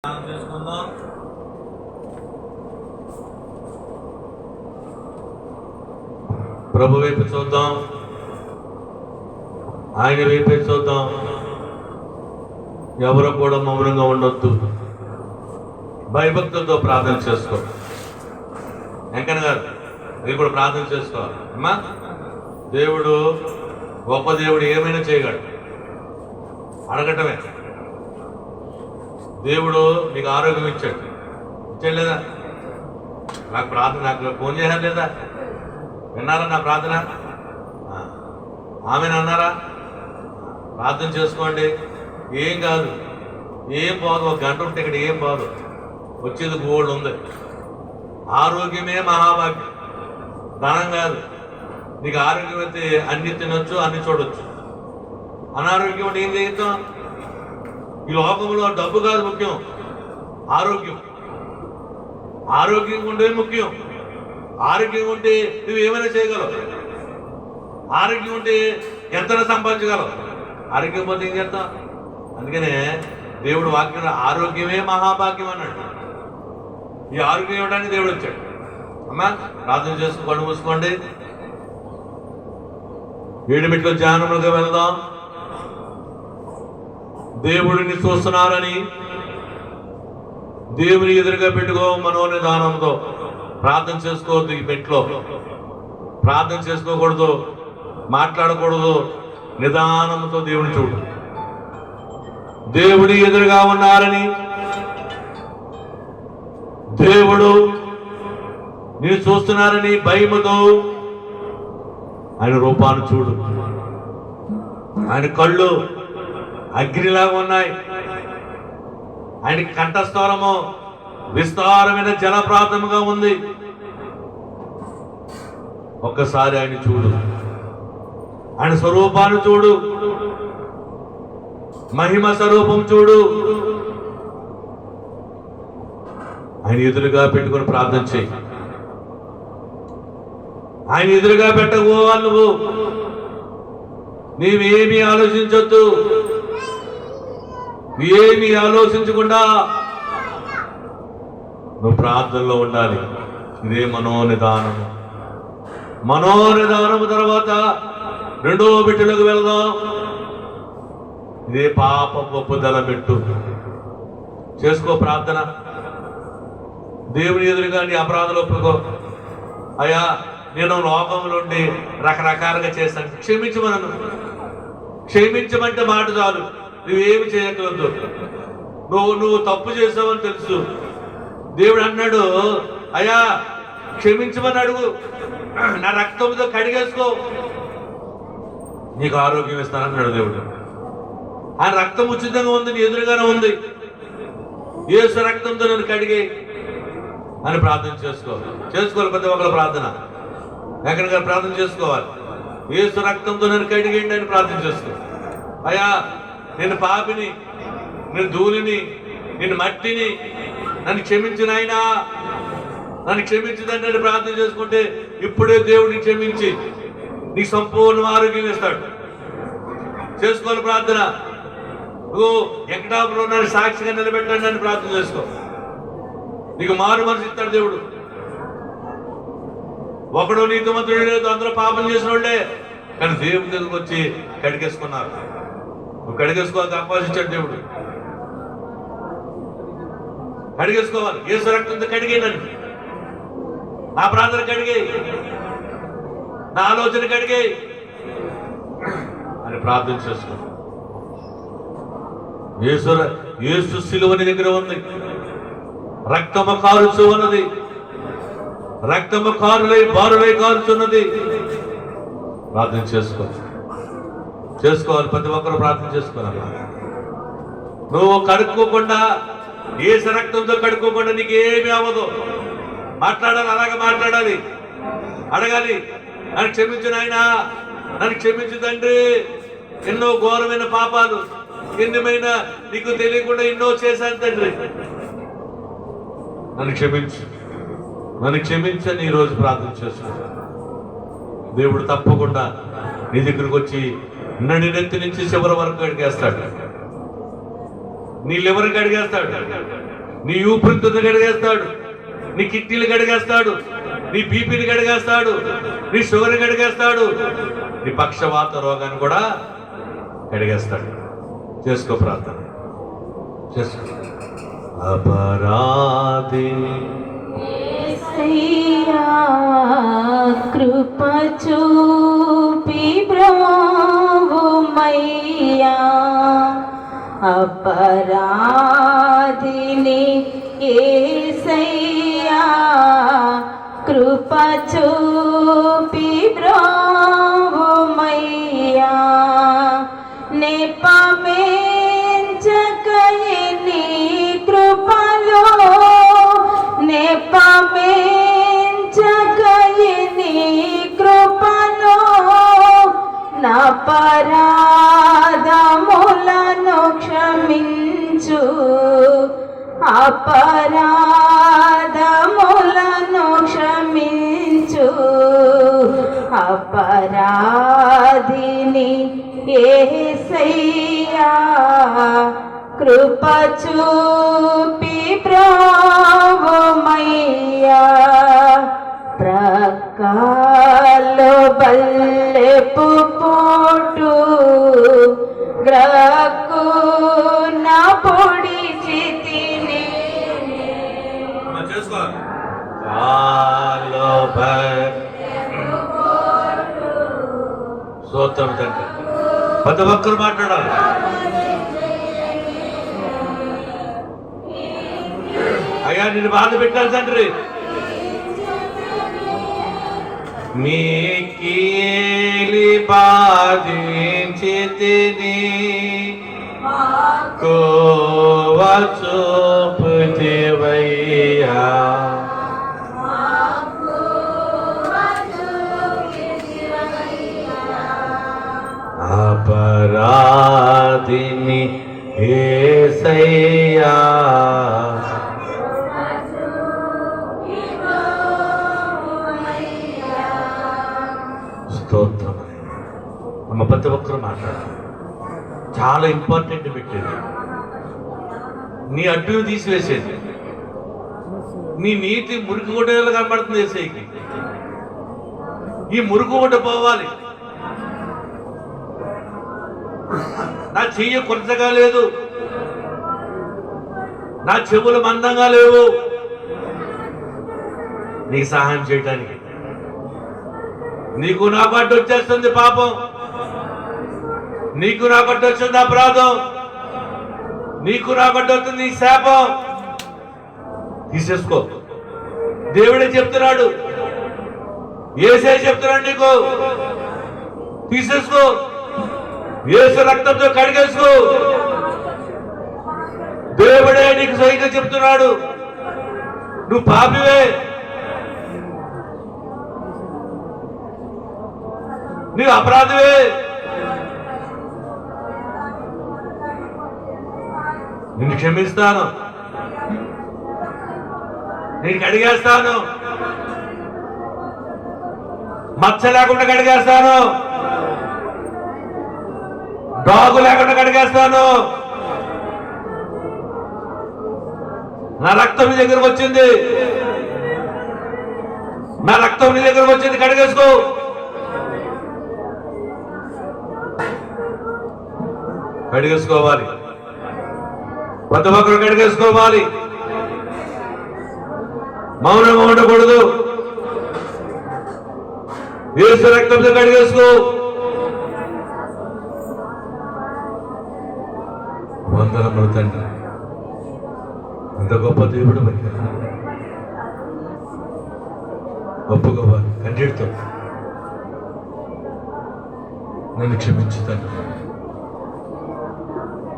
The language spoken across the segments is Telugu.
చేసుకుందాం. ప్రభు వైపు చూద్దాం, ఆయన వైపే చూద్దాం. ఎవరు కూడా మౌనంగా ఉండొద్దు. భయభక్తులతో ప్రార్థన చేసుకో. వెంకన్న గారు మీరు కూడా ప్రార్థన చేసుకోవాలి అమ్మా. దేవుడు గొప్ప దేవుడు, ఏమైనా చేయగలడు. అడగటమే. దేవుడు మీకు ఆరోగ్యం ఇచ్చాడు లేదా? నాకు ప్రార్థన, నాకు ఫోన్ చేశారు లేదా? విన్నారా నా ప్రార్థన? ఆమెను అన్నారా? ప్రార్థన చేసుకోండి. ఏం కాదు, ఏం పోదు. ఒక గంట ఉంటే ఇక్కడ ఏం పోదు. వచ్చేది గోల్డ్ ఉంది. ఆరోగ్యమే మహాభాగ్యం, ధనం కాదు. నీకు ఆరోగ్యం అయితే అన్ని తినొచ్చు, అన్ని చూడొచ్చు. అనారోగ్యం అంటే ఏం చేద్దాం? ఈ లోకంలో డబ్బు కాదు ముఖ్యం, ఆరోగ్యం. ఆరోగ్యం ఉండే ముఖ్యం. ఆరోగ్యం ఉంటే నువ్వు ఏమైనా చేయగలవు. ఆరోగ్యం ఉంటే ఎంతైనా సంపాదించగలవు. ఆరోగ్యం పోతే ఏం చేస్తాం? అందుకనే దేవుడు వాక్యం ఆరోగ్యమే మహాభాగ్యం అన్నాడు. ఈ ఆరోగ్యం ఇవ్వడానికి దేవుడు వచ్చాడు. అమ్మా ప్రార్థన చేసుకుని కళ్ళు మూసుకోండి. ఏడుమిట్లో ధ్యానములుగా వెళదాం. దేవుడిని చూస్తున్నారని దేవుని ఎదురుగా పెట్టుకో. మనోనిదానంతో ప్రార్థన చేసుకోవద్దు. ఈ పెట్లో ప్రార్థన చేసుకోకూడదు, మాట్లాడకూడదు. నిదానంతో దేవుని చూడు. దేవుడి ఎదురుగా ఉన్నారని, దేవుడు నేను చూస్తున్నారని భయముతో ఆయన రూపాన్ని చూడు. ఆయన కళ్ళు అగ్నిలాగా ఉన్నాయి. ఆయన కంఠస్థరము విస్తారమైన జలప్రాతముగా ఉంది. ఒక్కసారి ఆయన చూడు. ఆయన స్వరూపాన్ని చూడు. మహిమ స్వరూపం చూడు. ఆయన ఎదురుగా పెట్టుకుని ప్రార్థన చేయి. ఆయన ఎదురుగా పెట్టకపోవాలి నువ్వు. నీవేమీ ఆలోచించొద్దు. ఏమీ ఆలోచించకుండా నువ్వు ప్రార్థనలో ఉండాలి. ఇదే మనోనిదానము. మనోనిదానము తర్వాత రెండో బిడ్డలకు వెళదాం. ఇదే పాప ఒప్పుదల పెట్టు. చేసుకో ప్రార్థన. దేవుని ఎదురుగా నీ అపరాధాలు ఒప్పుకో. అయ్యా నేను లోకంలో ఉండి రకరకాలుగా చేశాను, క్షమించమనను. క్షమించమంటే మాట చాలు, నువ్వేమి చేయకూడదు. నువ్వు తప్పు చేసావని తెలుసు. దేవుడు అన్నాడు, అయ్యా క్షమించమని అడుగు, నా రక్తంతో కడిగేసుకో, నీకు ఆరోగ్యం ఇస్తానన్నాడు దేవుడు. ఆయన రక్తం ఉచితంగా ఉంది, నీ ఎదురుగానే ఉంది. యేసు రక్తంతో నన్ను కడిగే అని ప్రార్థన చేసుకోవాలి. ప్రతి ఒక్కరు ప్రార్థన ఎక్కడిగా ప్రార్థన చేసుకోవాలి. యేసు రక్తంతో నన్ను కడిగేయండి అని ప్రార్థన చేసుకో. అయ్యా నేను పాపిని, నేను ధూళిని, నేను మట్టిని, నన్ను క్షమించిన ఆయన, నన్ను క్షమించదండి ప్రార్థన చేసుకుంటే ఇప్పుడే దేవుడిని క్షమించి నీకు సంపూర్ణ ఆరోగ్యం ఇస్తాడు. చేసుకోవాలి ప్రార్థన. నువ్వు ఎక్కడాపులో నన్ను సాక్షిగా నిలబెట్టండి అని ప్రార్థన చేసుకో. నీకు మారు మనసు ఇస్తాడు దేవుడు. ఒకడు నీతిమంతుడు లేదు, అందరూ పాపం చేసిన వాళ్ళే, కానీ దేవుడి దగ్గరకు వచ్చి కడిగేసుకున్నారు. నువ్వు కడిగేసుకోవాలి, అవకాశం ఇచ్చాడు దేవుడు. కడిగేసుకోవాలి. యేసు రక్తంతో కడిగేనండి. నా ప్రార్థన కడిగే, నా ఆలోచన కడిగే అని ప్రార్థన చేసుకో. యేసు సిలువని దగ్గర ఉంది. రక్తము కారుచు ఉన్నది. రక్తము కారులై బారులై కారుచున్నది. ప్రార్థన చేసుకోవాలి. ప్రతి ఒక్కరు ప్రార్థన చేసుకోవాలి. నువ్వు కడుక్కోకుండా, యేసు రక్తంతో కడుక్కోకుండా నీకు ఏమీ అవ్వదు. మాట్లాడాలి, అలాగే మాట్లాడాలి, అడగాలి. నన్ను క్షమించిన ఆయన, నన్ను క్షమించు తండ్రి, ఎన్నో ఘోరమైన పాపాలు, ఎన్నమైనా నీకు తెలియకుండా ఎన్నో చేశాను తండ్రి, నన్ను క్షమించు, నన్ను క్షమించని ఈరోజు ప్రార్థన చేసుకో. దేవుడు తప్పకుండా నీ దగ్గరకు వచ్చి నడినెత్తి నుంచి చివరి వరకు కడిగేస్తాడు. నీ లివర్ కడిగేస్తాడు. నీ ఊపిరితిత్తులు కడిగేస్తాడు, నీ కిడ్నీలు కడిగేస్తాడు, నీ బీపీని కడిగేస్తాడు, నీ షుగర్ కడిగేస్తాడు, నీ పక్షవాత రోగాన్ని కూడా కడిగేస్తాడు. చేసుకో ప్రార్థన చేసుకో. అపరాధి కృప చూపి బ్రోవుమయ్యా, అపరాధిని యేసయ్యా కృప చూపి బ్రోవుమయ్యా, నెపమెంచకయే నీ కృపలో, నెపమెంచకయే నీ కృపలో నా పరాధములను క్షమించు, అపరాధములను క్షమించు, అపరాధిని యేసయ్యా కృప చూపి బ్రోవుమయ్యా, ప్రక్కలో బల్లెపు పోటు గ్రక్కు నా పొడిచితిని, స్తోత్రం తండ్రి. ప్రతి ఒక్కరు మాట్లాడాలి. అయ్యా నిన్ను బాధ పెట్టాలి తండ్రి. మీకీలి బాధించితిని కోవ చూపుతివయ్యా, అపరాధిని యేసయ్యా స్తోత్రం. అమ్మ ప్రతి ఒక్కరు మాట్లాడాలి. చాలా ఇంపార్టెంట్ పెట్టేది, నీ అడ్డును తీసివేసేది, నీ నీతి మురికి గుడ్డలు కనబడుతుంది వేసేకి. ఈ మురుగు గుడ్డ పోవాలి. నా చెయ్యి కొరతగా లేదు, నా చెవులు మందంగా లేవు నీకు సహాయం చేయటానికి. నీకు నా పట్టు వచ్చేస్తుంది పాపం, నీకు నా పట్టు వచ్చింది అపరాధం, నీకు నా పట్టు వస్తుంది ఈ శాపం. తీసేసుకో. దేవుడే చెప్తున్నాడు, యేసే చెప్తున్నాడు నీకు, తీసేసుకో. యేసు రక్తంతో కడిగేసుకో. దేవుడే నీకు సరిగ్గా చెప్తున్నాడు, నువ్వు పాపివే, నీవు అపరాధివే, నిన్ను క్షమిస్తాను, నేను కడిగేస్తాను, మచ్చ లేకుండా కడిగేస్తాను, డాగు లేకుండా కడిగేస్తాను. నా రక్తం నీ దగ్గరకు వచ్చింది, నా రక్తం నీ దగ్గరకు వచ్చింది, కడిగేసుకో. కడిగేసుకోవాలి, ప్రతి ఒక్కరు కడిగేసుకోవాలి. మౌనంగా ఉండకూడదు. యేసు రక్తంతో కడిగేసుకో. వందనములు తండ్రి, అంత గొప్ప దేవుడు మరి. ఒప్పుకోవాలి కన్నీటితో, నన్ను క్షమించు తండ్రి.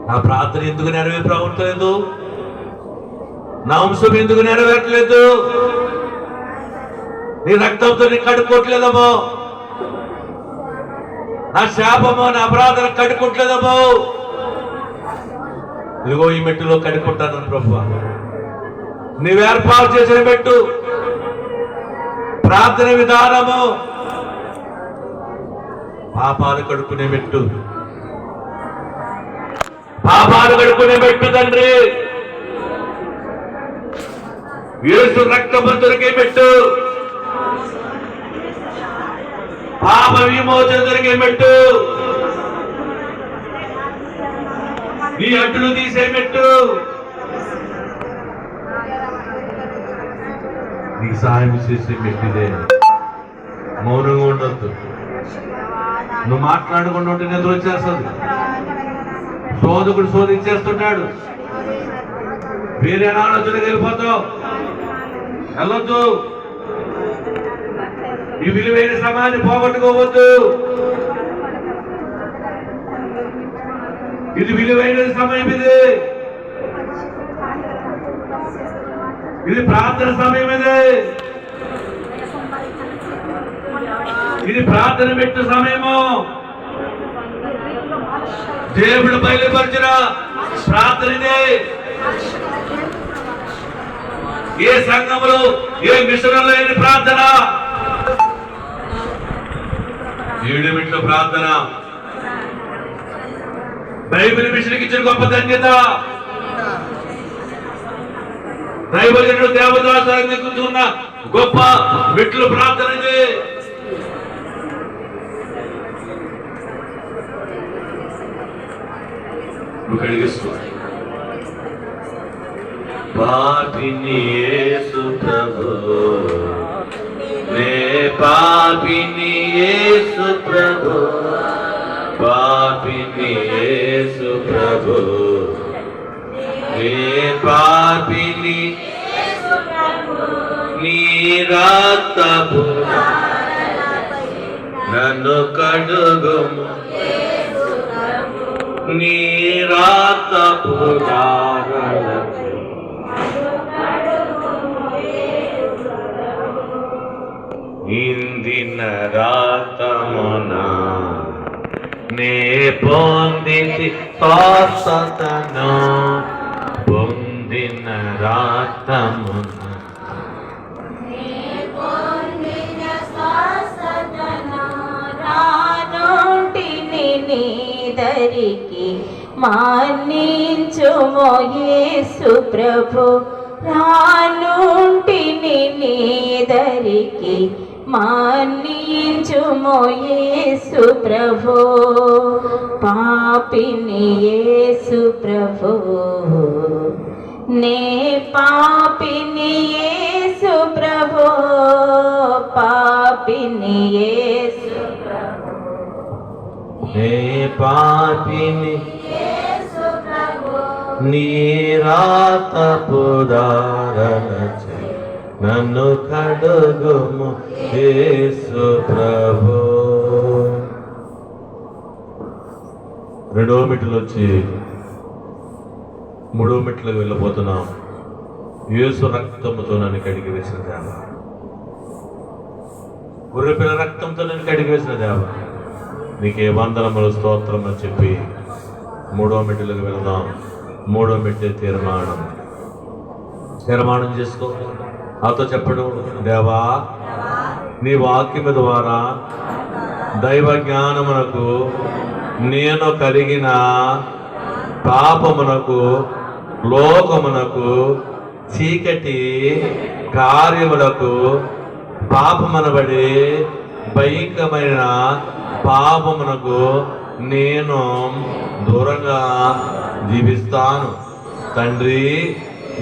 నా ప్రార్థన ఎందుకు నెరవేర్చలేదు, నా అంశం ఎందుకు నెరవేరట్లేదు, నీ రక్తంతో నీ కడుక్కోవట్లేదమ్మో, నా శాపమో నా అపరాధన కడుక్కోవట్లేదమ్మో. ఇదిగో ఈ మెట్టులో కడుక్కుంటాను ప్రభువా, నీవు ఏర్పాటు చేసిన మెట్టు, ప్రార్థన విధానము, పాపాలు కడుక్కునే మెట్టు, పాపాలు కడుక్కునే మెట్టు తండ్రి. యేసు రక్తము దొరికే మెట్టు, పాప విమోచన దొరికే మెట్టు, నీ అడ్డులు తీసే మెట్టు, నీకు సాయం చేసే మెట్టిదే. మౌనంగా ఉండొద్దు. నువ్వు మాట్లాడకుండా ఉంటే నిద్ర వచ్చేస్తుంది. శోధకుడు శోధించేస్తున్నాడు. వేరే ఆలోచనకి వెళ్ళిపోతావు. వెళ్ళొద్దు. ఈ విలువైన సమయాన్ని పోగొట్టుకోవద్దు. ఇది విలువైన సమయం. ఇది ప్రార్థన సమయం. ఇది ప్రార్థన పెట్టు సమయము. దేవుడు బయలుపరిచిన ప్రార్థన ఇదే. ఏ సంఘములు ఏ మిషన్లో లేని ప్రార్థన. 7 మినిట్ల ప్రార్థన బైబిల్ మిషన్కి ఇచ్చిన గొప్ప ధన్యత. దైవజనుడు దేవదాసు ఉన్న గొప్ప మెట్లు ప్రార్థన ఇది. నువ్వు కడిగిస్తూ పాపిని యేసు ప్రభు, నే పాపిని యేసు ప్రభు, పాపిని యేసు ప్రభు, నే పాపిని నీ రక్తము నన్ను కడుగుము, నీ రక్తపు ధారలతో ఇందిన రక్తమున నే పొందితి స్వస్థతను, పొందిన రక్తమున దరికి మాన్నించుమో యేసు ప్రభు, రానుంటిని నీ దరికి మాన్నించుమో యేసు ప్రభు, పాపిని యేసు ప్రభు, నే పాపిని యేసు ప్రభు, పాపిని యేసు నే పాపిని నీ రక్తపు ధారలచే నన్ను కడుగుము యేసు ప్రభు. 2వ మెట్లు వచ్చి 3వ మెట్లకు వెళ్ళిపోతున్నాం. యేసు రక్తముతో నన్ను కడిగి వేసిన దేవ, గొర్రెపిల్ల రక్తంతో నన్ను కడిగి వేసిన దేవ, నీకే వందనములు స్తోత్రములు చెప్పి 3వ మెట్టులకు వెళదాం. 3వ మెట్టే తీర్మానం చేసుకో. నాతో చెప్పడం, దేవా నీ వాక్యము ద్వారా దైవ జ్ఞానమునకు నేను కలిగిన పాపమునకు లోకమునకు చీకటి కార్యములకు పాపమనబడి భయంకరమైన పాపమునకు నేను దూరంగా జీవిస్తాను. తండ్రి,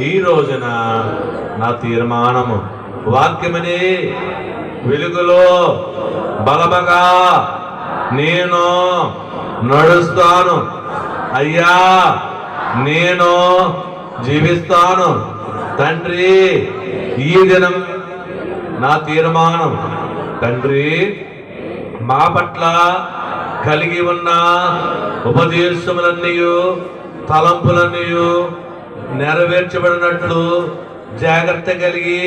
ఈ రోజున నా తీర్మానము వాక్యమని వెలుగులో బలబగా నేను నడుస్తాను. అయ్యా, నేను జీవిస్తాను. తండ్రి, ఈ దినం నా తీర్మానం. తండ్రి, మా పట్ల కలిగి ఉన్న ఉపదేశములన్నీ తలంపులన్నీ నెరవేర్చబడినట్లు జాగ్రత్త కలిగి,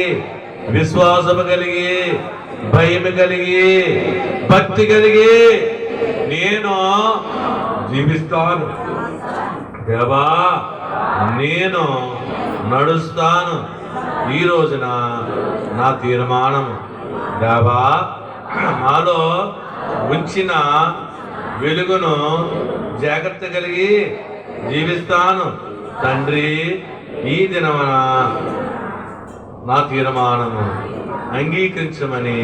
విశ్వాసము కలిగి, భయం కలిగి, భక్తి కలిగి నేను జీవిస్తాను. దేవా, నేను నడుస్తాను. ఈ రోజున నా తీర్మానము. దేవా, నాలో ఉంచిన వెలుగును జాగ్రత్త కలిగి జీవిస్తాను. తండ్రి, ఈ దినమున నా తీర్మానము అంగీకరించమని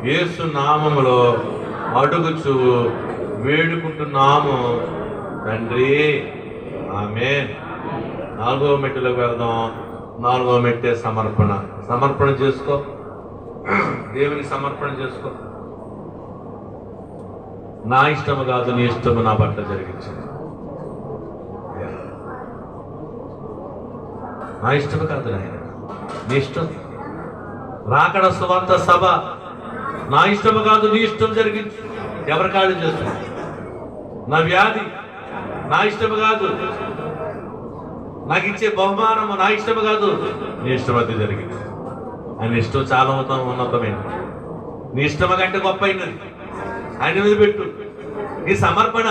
యేసు నామములో అడుగుచు వేడుకుంటున్నాము తండ్రి, ఆమేన్. 4వ మెట్టులోకి వెళ్దాం. 4వ మెట్టే సమర్పణ. సమర్పణ చేసుకో, దేవునికి సమర్పణ చేసుకో. నా ఇష్టము కాదు నీ ఇష్టము నా పట్ల జరిగించింది. నా ఇష్టము కాదు నాయన, నీ ఇష్టం. రాకడ సువార్త సభ నా ఇష్టము కాదు నీ ఇష్టం జరిగించు. ఎవరి కాళ్ళు చేస్తుంది? నా వ్యాధి నా ఇష్టము కాదు, నాకు ఇచ్చే బహుమానము నా ఇష్టము కాదు, నీ ఇష్టమది జరిగింది. ఆయన ఇష్టం చాలా ఉన్నతమైనది. నీ ఇష్టం కంటే గొప్ప అయినది. ఆయన మీద పెట్టు. నీ సమర్పణ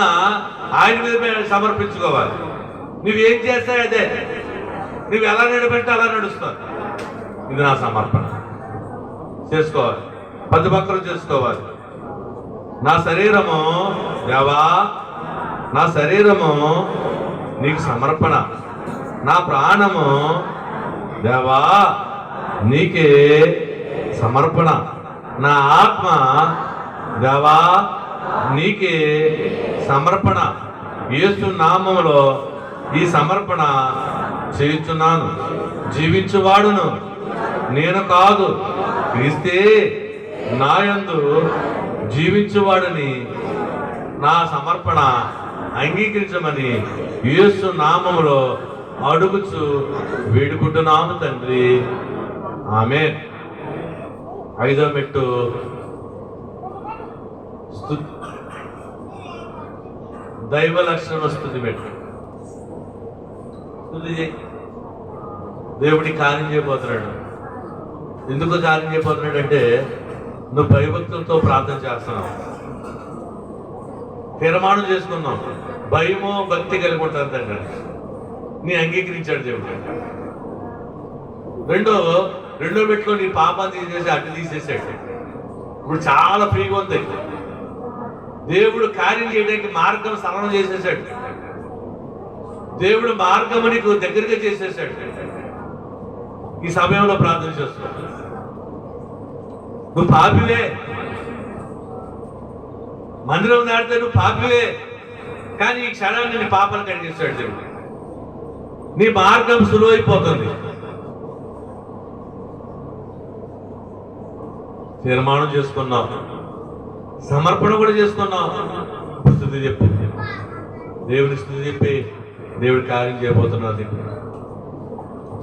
ఆయన మీద సమర్పించుకోవాలి. నువ్వేం చేస్తావు అదే, నువ్వు ఎలా నడిపెట్టే అలా నడుస్తావు. ఇది నా సమర్పణ చేసుకోవాలి. 10 పక్కలు చేసుకోవాలి. నా శరీరము దేవా, నా శరీరము నీకు సమర్పణ. నా ప్రాణము దేవా నీకే సమర్పణ. నా ఆత్మ దేవా నీకే సమర్పణ. యేసు నామములో ఈ సమర్పణ చేయుచున్నాను. జీవించువాడును నేను కాదు, క్రీస్తే నాయందు జీవించువాడని. నా సమర్పణ అంగీకరించమని యేసు నామములో అడుగుచు వేడుకుంటున్నాము తండ్రి, ఆమేన్. 5వ మెట్టు దైవ లక్షణ స్తుతి మెట్టు. స్తుతి చేయి. దేవుడి కార్యం చేయబోతున్నాడు. ఎందుకు కార్యం చేయబోతున్నాడు అంటే నువ్వు భయభక్తులతో ప్రార్థన చేస్తున్నావు, తీర్మానం చేసుకున్నావు. భయమో భక్తి కలిగి ఉంటారు తండ్రి. నీ అంగీకరించాడు దేవుడు. రెండో పెట్టుకో, నీ పాపాన్ని తీసేసి అడ్డు తీసేసాడు. ఇప్పుడు చాలా ఫ్రీగా ఉంది. దేవుడు కార్యం చేయడానికి మార్గం సరళం చేసేసాడు. దేవుడు మార్గం నీకు దగ్గరగా చేసేసాడు. ఈ సమయంలో ప్రార్థన చేస్తున్నావు. నువ్వు పాపివే, మందిరం దాడితే నువ్వు పాపివే, కానీ ఈ క్షణాన్ని నీ పాపను కడిగేస్తాడు దేవుడు. నీ మార్గం సులువైపోతుంది. తీర్మానం చేసుకున్నావు, సమర్పణ కూడా చేసుకున్నావు. స్తుతి చెప్పు, దేవుని స్తుతి చెప్పి దేవుడి కార్యం చేయబోతున్నది.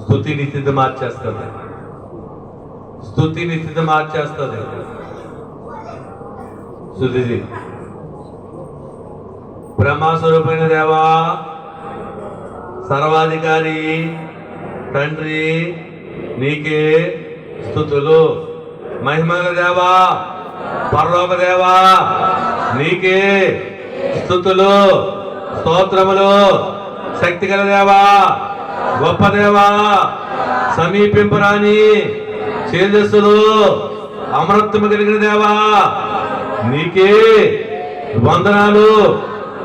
స్తుతి నీ స్థితి మార్చేస్తుంది. స్తుతి నీ స్థితి మార్చేస్తుంది. స్తుతి. బ్రహ్మస్వరూపమైన దేవా, సర్వాధికారి తండ్రి, నీకే స్తుతులు. మహిమగల దేవా, పరలోక దేవా, నీకే స్తుతులు, స్తోత్రములు. శక్తిగల దేవా, గొప్ప దేవా, సమీపింపరాని చేజస్సులు, అమరత్వము కలిగిన దేవా, నీకే వందనాలు,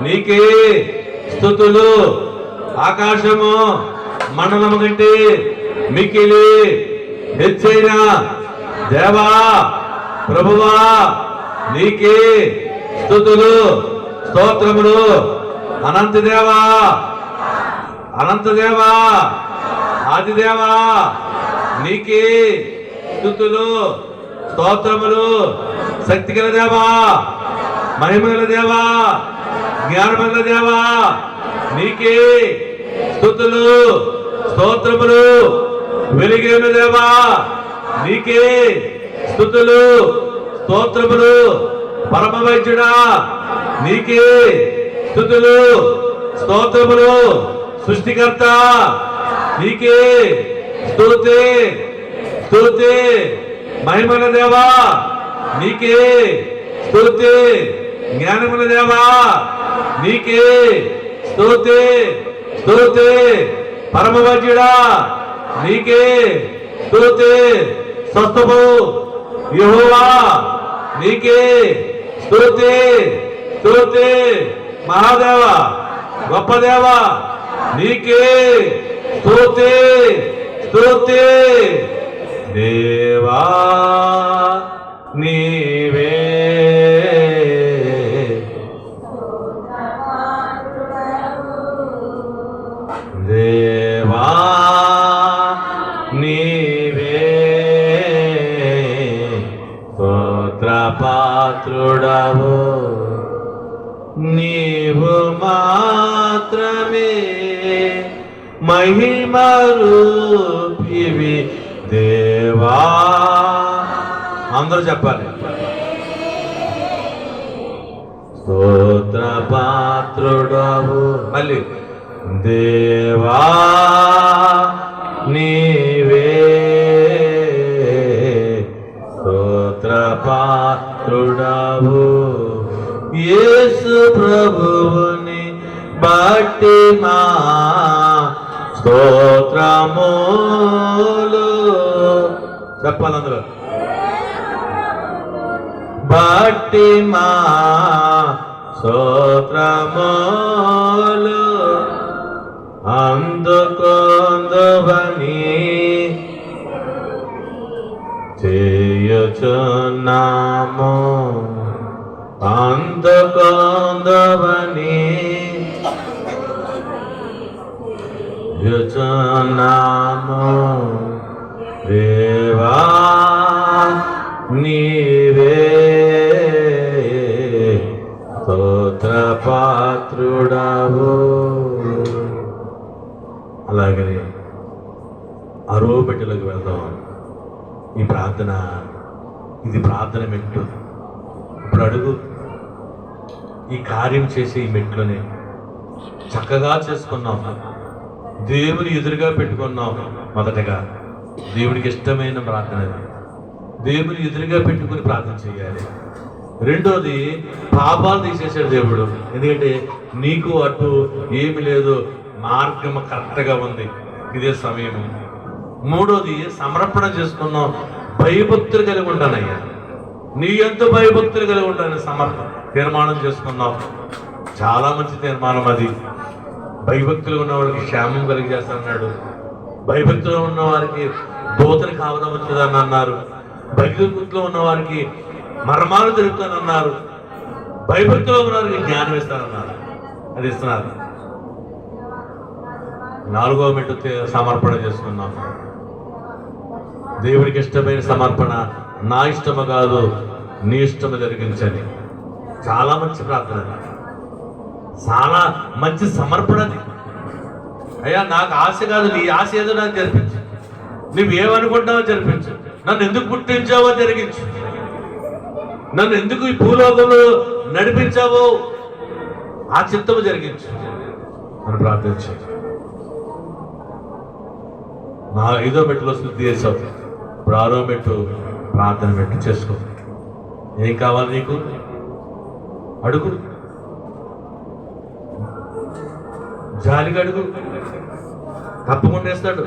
నీకే స్తుతులు. ఆకాశము మండలము కంటే మిక్కిలి హెచ్చైన దేవా, ప్రభువా, నీకే స్తుతులు, స్తోత్రములు. అనంత దేవా, అనంత దేవా, ఆదిదేవా, నీకే స్తుతులు, స్తోత్రములు. శక్తిగల దేవా, మహిమగల దేవా, జ్ఞానమగల దేవా, నీకే స్తుతులు, స్తోత్రములు. వెలిగిన దేవా, నీకే స్తుతులు, స్తోత్రములు. పరమ వైద్యుడా, నీకే స్తుతులు, స్తోత్రములు. సృష్టికర్త, నీకే స్తుతి, స్తుతి. మహిమల దేవా, నీకే స్తుతి. జ్ఞానముల దేవా, నీకే స్తుతి, స్తుతి. పరమ వైద్యుడా, నీకే స్తుతి. స్వస్థము యెహోవా, నీకే స్తుతి, స్తుతి. మహాదేవ, గొప్ప దేవ, నీకే స్తుతి, స్తుతి. దేవా నీవే దేవా నీవే స్తోత్రపాత్రుడవు నీవు మాత్రమే మహిమరూపివి దేవా. అందరూ చెప్పాలి. స్తోత్రపాత్రుడవు మళ్ళీ దేవా నీవే స్తోత్రపాత్రుడవు యేసు ప్రభువుని బట్టి మా స్తోత్రములు చెప్పాలి అందరూ. బట్టి మా స్తోత్రములు అందుకొందువని చేయుచున్నాము అందుకొందువని చేయుచున్నాము దేవా నీవే స్తోత్రపాత్రుడవు. అలాగే అరువుపెట్టెలకు వెళ్దాం. ఈ ప్రార్థన ఇది ప్రార్థన మెట్టు. ఇప్పుడు అడుగు, ఈ కార్యం చేసే ఈ మెట్లని చక్కగా చేసుకున్నాం, దేవుని ఎదురుగా పెట్టుకున్నాం. మొదటగా దేవుడికి ఇష్టమైన ప్రార్థన, దేవుని ఎదురుగా పెట్టుకుని ప్రార్థన చేయాలి. రెండోది పాపాలు తీసేసాడు దేవుడు, ఎందుకంటే నీకు అటు ఏమి లేదు, మార్గం కరెక్ట్గా ఉంది, ఇదే సమయము. మూడోది సమర్పణ చేసుకున్నాం, భయభక్తులు కలిగి ఉంటానయ్యా, నీ ఎంత భయభక్తులు కలిగి ఉంటానని తీర్మానం చేసుకున్నాం. చాలా మంచి తీర్మానం అది. భయభక్తులు ఉన్నవాడికి క్షేమం కలిగి చేస్తానన్నాడు, భయభక్తులు ఉన్న వారికి దూతని కావడం వచ్చేదని అన్నారు, భయభక్తులు ఉన్న వారికి మర్మాలు తెలుపుతానన్నారు, భయభక్తులు ఉన్న వారికి జ్ఞానం ఇస్తానన్నారు. అది ఇస్తున్నారు. నాలుగో మెట్టు సమర్పణ చేసుకున్నాం. దేవుడికి ఇష్టమైన సమర్పణ, నా ఇష్టము కాదు నీ ఇష్టము జరిగించని. చాలా మంచి ప్రార్థన, చాలా మంచి సమర్పణది. అయ్యా నాకు ఆశ కాదు, నీ ఆశ ఏదో నాకు జరిపించు, నువ్వేమనుకుంటావో జరిపించు, నన్ను ఎందుకు పుట్టించావో జరిగించు, నన్ను ఎందుకు ఈ భూలోకంలో నడిపించావో ఆ చిత్తము జరిగించు అని ప్రార్థించు. నా 5వ మెట్టులో శుద్ధి చేసావు, ఇప్పుడు 6వ మెట్టు ప్రార్థన మెట్టు చేసుకో. ఏం కావాలి నీకు అడుగు, జాలిగా అడుగు, తప్పకుండా వేస్తాడు.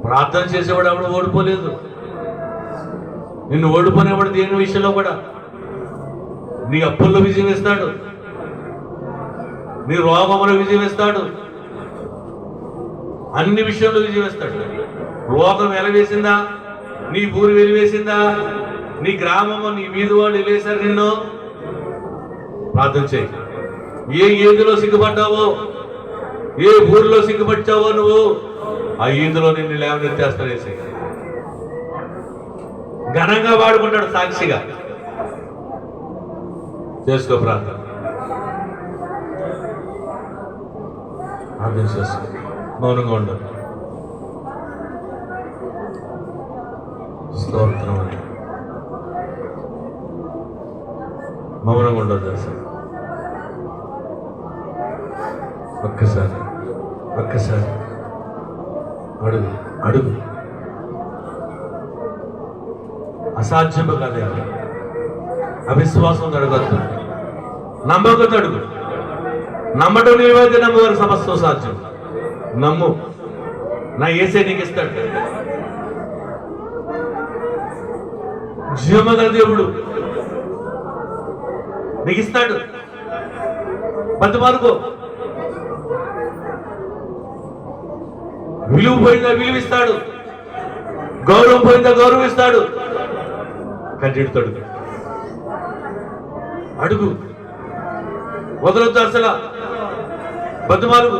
ప్రార్థన చేసేవాడు ఎవడు ఓడిపోలేదు, నిన్ను ఓడిపోనేవాడు దేని విషయంలో కూడా. నీ అప్పుల్లో విజయం ఇస్తాడు, నీ రోగంలో విజయం ఇస్తాడు, అన్ని విషయంలో విజయం ఇస్తాడు. రోగం వెలవేసిందా, నీ ఊరు వెలివేసిందా, నీ గ్రామము నీ వీధి వాళ్ళు వెలివేశారు నిన్ను, ప్రార్థన చేయి. ఏ ఈదులో సిగ్గుపడ్డావో, ఏ ఊరిలో సిగ్గుపడ్డావో నువ్వు, ఆ ఈదులో నిన్ను లేవనెత్తేస్తాడు వేసి, ఘనంగా వాడుకుంటాడు సాక్షిగా. చేసుకో ప్రార్థన, ప్రార్థన చేసుకో, మౌనంగా ఉండదు. స్తోత్రం అని మౌనంగా ఉండదు సార్. ఒక్కసారి అడుగు అడుగు, అసాధ్యము కాదే, అవిశ్వాసం అడగద్దు, నమ్మకం అడుగు. నమ్మటం నీవైతే నమ్మవారు సమస్తం సాధ్యం. నమ్ము, నా యేసే నీకు ఇస్తాడు. జీవమగల దేవుడు నీకు ఇస్తాడు. బతిమాలుకో, విలువ పోయిందా విలువిస్తాడు, గౌరవం పోయిందా గౌరవిస్తాడు. కన్నీటితోడు అడుగు, వదలొద్దు, అసలు బతుమాలుగు.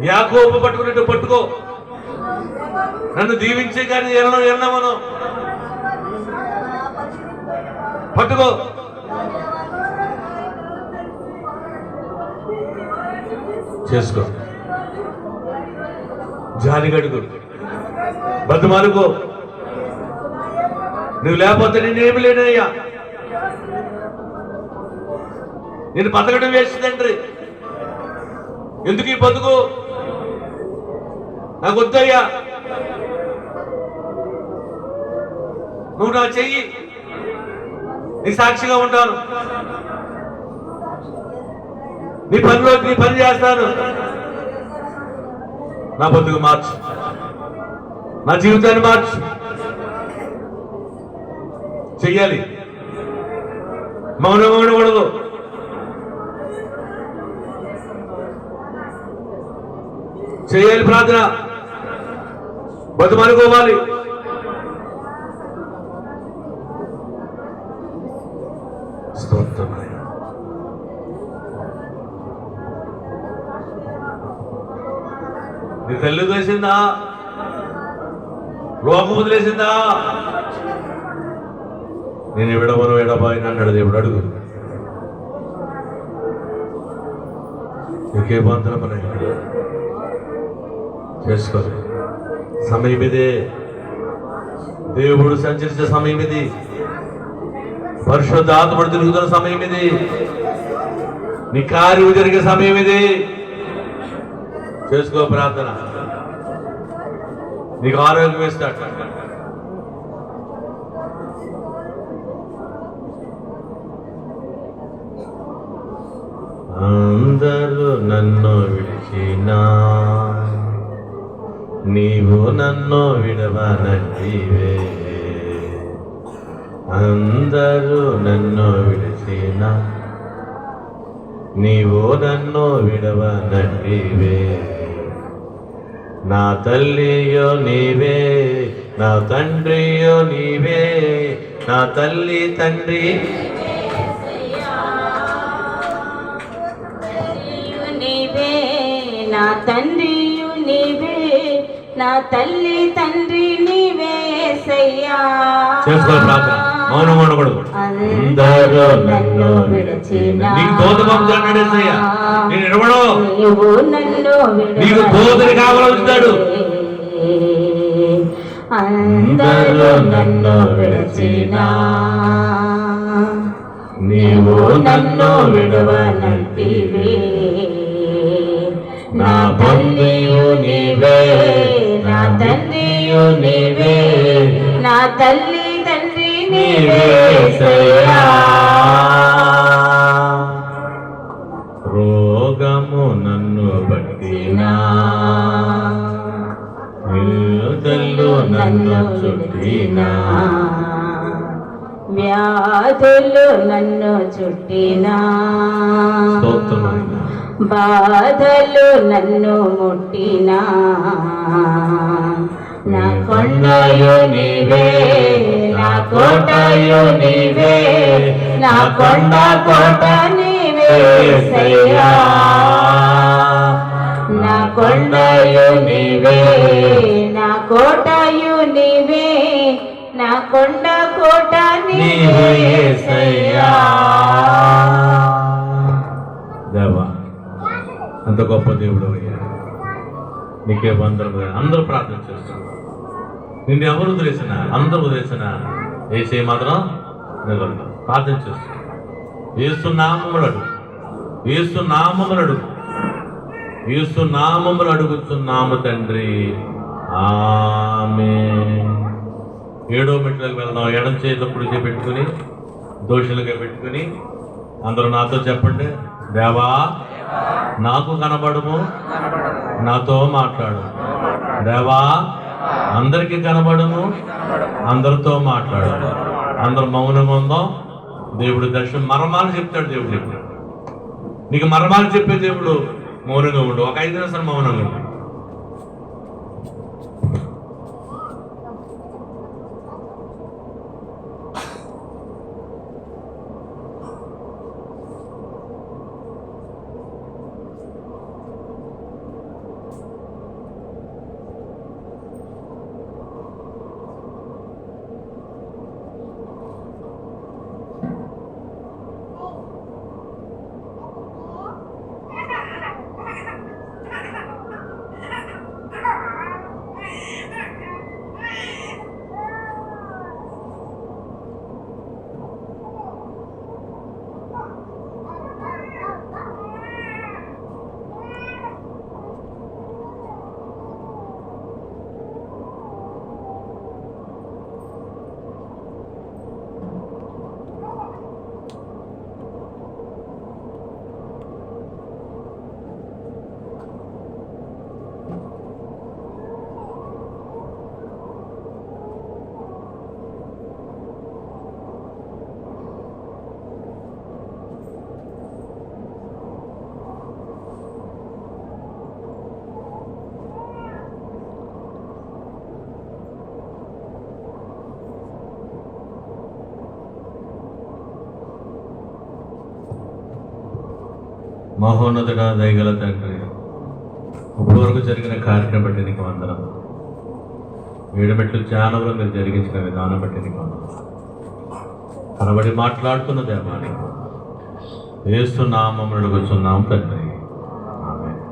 యాకోబు పట్టుకున్నట్టు పట్టుకో. నన్ను దీవించే కానీ ఎన్నమను పట్టుకో. చేసుకో, జాలిగడుగు, బతుమాలుకో. నువ్వు లేకపోతే నేనేమి లేనయ్యా, నేను బతకడం వేస్ట్ తండ్రి, ఎందుకు ఈ బతుకు, నాకు వద్దయ్యా, నువ్వు నా చెయ్యి, నీ సాక్షిగా ఉంటాను, నీ పని చేస్తాను, నా బతుకు మార్చు, నా జీవితాన్ని మార్చు. చెయ్యాలి, మౌనం ఉండకూడదు. చేయాలి ప్రార్థన, బతుమనుకోవాలి. స్తోత్రమైన నీ తల్లి వదిలేసిందా, లోకం వదిలేసిందా? నేను విడవను విడబాయి అన్నాడు దేవుడు. అడుగు, నీకే బంధనం చేసుకోవాలి. సమయం ఇదే, దేవుడు సంచరించే సమయం ఇది, పరిశుద్ధ ఆత్మడు తిరుగుతున్న సమయం ఇది, నీ కార్యం జరిగే సమయం ఇది. చేసుకో ప్రార్థన, నీకు ఆరోగ్యం ఇస్తాడు. అందరూ నన్ను విడిచినా నీవు నన్ను విడవనంటివే, అందరూ నన్ను విడిచిన నీవు నన్ను విడవనంటివే. నా తల్లియో నీవే, నా తండ్రియో నీవే, నా తల్లి తండ్రి నీవే, నా తండ్రియు నీవే, నా తల్లి తండ్రి నీవే యేసయ్యా. చేసుకోవాలి ప్రార్థన, మౌనం ఉండకూడదు. అందరూ నన్ను విడిచిన నీకు దోతకం అన్నాడు యేసయ్య. నేను నిలబడు, నీవు నన్ను నీకు దోతని కావాలవుతాడు. అందరూ నన్ను విడిచిన నీవు నన్ను విడవనంటివే, నా తల్లియు నీవే, నా తండ్రియు నీవే, నా తల్లి తండ్రి నీవే యేసయ్యా. రోగము నన్ను బట్టినా, వ్యాధులు నన్ను చుట్టినా, వ్యాధులు నన్ను చుట్టినా, బాధలు నన్ను ముట్టినా, నా కొండయు నీవే, నా కోటయు నీవే, నా కొండ కోట నీవే యేసయ్యా. నా కొండయు నీవే, నా కోటయు నీవే, నా కొండ కోట నీవే యేసయ్యా. దేవా, అంత గొప్ప దేవుడు అయ్యా, నీకే వందలు. అందరూ ప్రార్థన చేస్తున్నారు. నిన్ను ఎవరు వదిలేసినా, అందరూ వదిలేసినా యేసయ్య మాత్రం నిలబడతాం. ప్రార్థన చేస్తున్నారు. యేసు నామములు అడుగు, యేసు నామములు అడుగు, యేసు నామములు అడుగుతున్నాము తండ్రి, ఆమేన్. 7వ మెట్లకు వెళ్దాం. ఎడం చేతులు పెట్టుకుని దోషులుగా పెట్టుకుని అందరూ నాతో చెప్పండి. దేవా, నాకు కనబడము, నాతో మాట్లాడు. దేవా, అందరికీ కనబడము, అందరితో మాట్లాడు. అందరూ మౌనంగా ఉందాం. దేవుడు దర్శనం మర్మాలు చెప్తాడు. దేవుడు చెప్పాడు, నీకు మర్మాలు చెప్పే దేవుడు. మౌనంగా ఉండు, ఒక 5 నిమిషాలు మౌనంగా ఉండు. మహోన్నతుడా దయగల తండ్రి, ఇప్పటి వరకు జరిగిన కార్యక్రమం బట్టి నీకు వందనం. 7 మెట్లు ధ్యానంలో మీరు జరిగించిన విధానం బట్టి నీకు వందనం. కనబడి మాట్లాడుతున్న దేవానికి యేసు నామమున అడుగుచున్నాం తండ్రి.